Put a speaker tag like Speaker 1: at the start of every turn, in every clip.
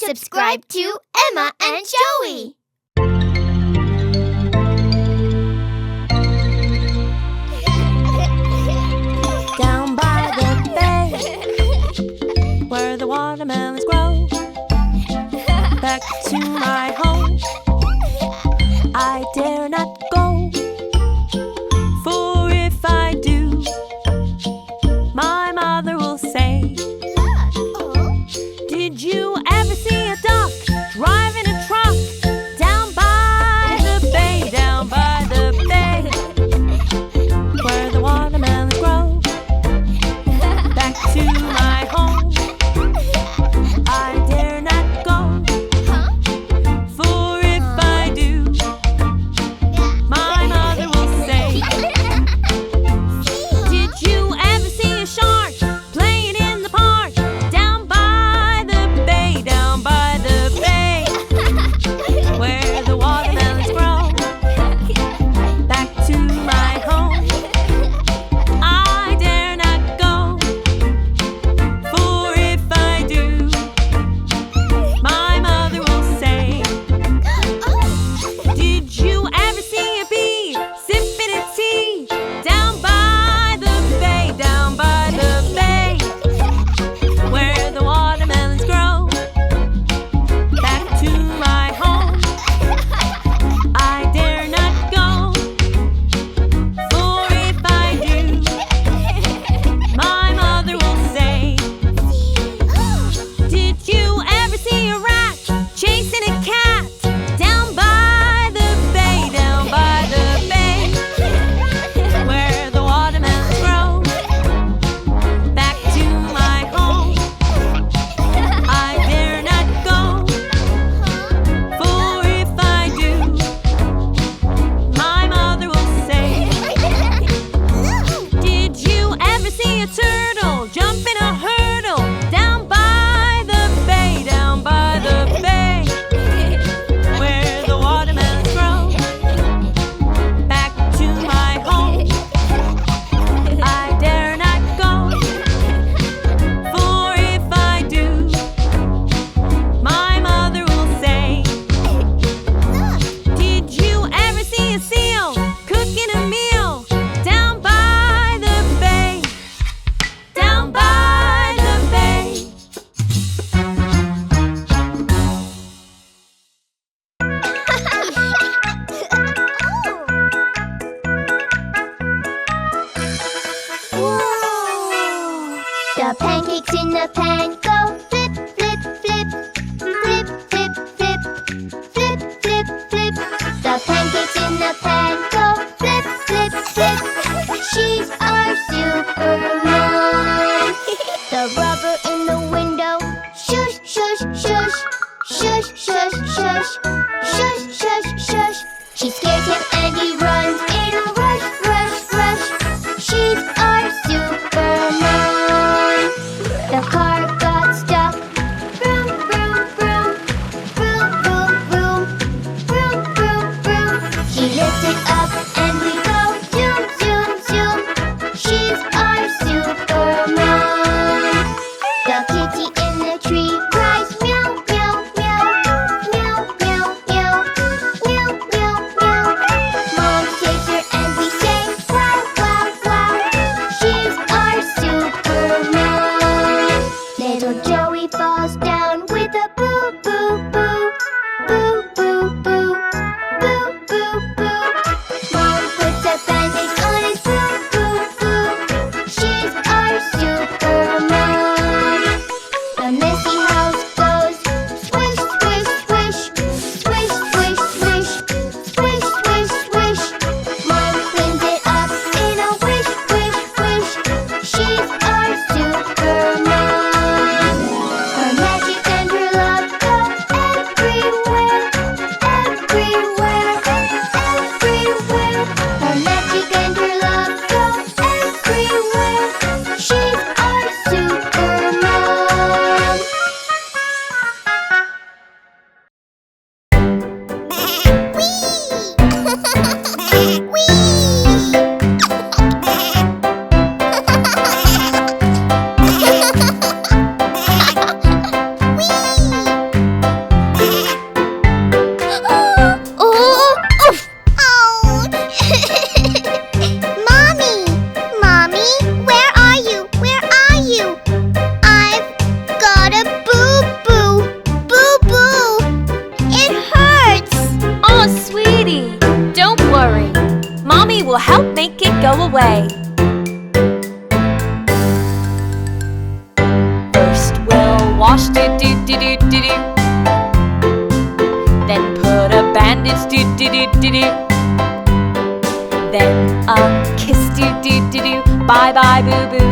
Speaker 1: Subscribe to Emma and Joey.
Speaker 2: Down by the bay, where the watermelons grow, back to my home I dare not go. For if I do, my mother will say, did you ever see a duck driving a truck down by the bay, down by the bay, where the watermelons grow, back to my home I dare not go. For if I do, my mother will say, did you ever see a shark playing in the park down by the bay, down by the bay, where the watermelons grow, back to my home I dare not go. For if I do, my mother will say, did you ever see a bee sipping its tea down by the bay, down by the bay, where the watermelons grow, back to my home I dare not go. For if I do, my mother will say, did you ever see a rat chasing a cat down by the bay, down by the bay, where the watermelons grow, back to my home I dare not go. For if I do, my mother will say, did you ever see a turtle jumping a hurdle down by the bay, down by the bay, where the watermelons grow, back to my home I dare not go. For if I do, my mother will say, did you ever see a seal cooking a meal down by the bay, down by the bay?
Speaker 1: The pancakes in the pan go flip, flip, flip, flip, flip, flip, flip, flip, flip. The pancakes in the pan go flip, flip, flip. She's our supermom. The rubber in the window, shush, shush, shush, shush, shush, shush, shush, shush, shush. She scares him and he runs in a rush, rush, rush. She's our supermom. The car got stuck. Vroom, vroom, vroom. Vroom, vroom, vroom. Vroom, vroom, vroom. She lifts it up and we go zoom, zoom, zoom. She's our supermom. The kitty in the tree cries meow, meow, meow. Meow, meow, meow. Meow, meow, meow.
Speaker 2: do-do-do-do-do. Then a kiss, do-do-do-do. Bye-bye, boo-boo.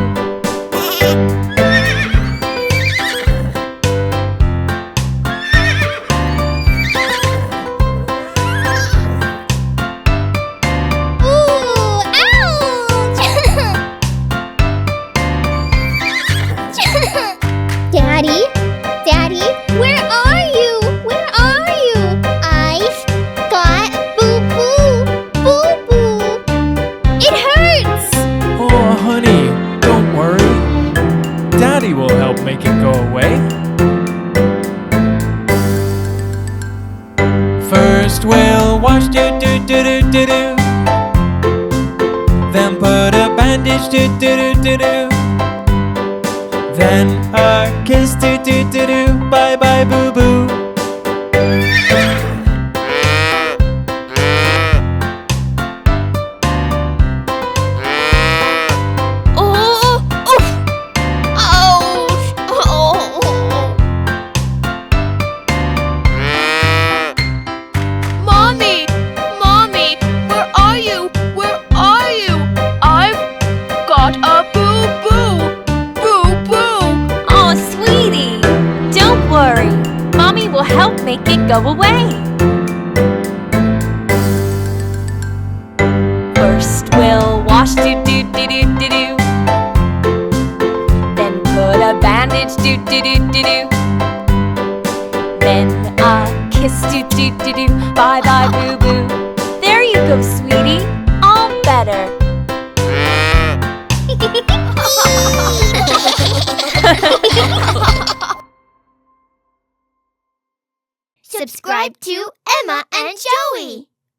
Speaker 1: Ooh, ouch! Daddy? Daddy, where are you? Where are you? I've got boo-boo. Boo-boo. It hurts!
Speaker 3: Oh, honey, don't worry. Daddy will help make it go away. First we'll wash, do-do-do-do-do-do. Then put a bandage, do-do-do-do-do. Then a kiss, do-do-do-do. Bye-bye, boo-boo.
Speaker 1: Oh, oof. Ouch. Oh.
Speaker 4: Mommy! Mommy! Where are you? Where are you? I've got a boo-boo! Boo-boo!
Speaker 2: Oh, sweetie, don't worry. Mommy will help make it go away. First we'll wash, do-do-do-do-do-do. Then put a bandage, do-do-do-do-do. Then a kiss, do-do-do-do. Bye-bye, boo-boo. There you go, sweetie. All better.
Speaker 1: Subscribe to Emma and Joey.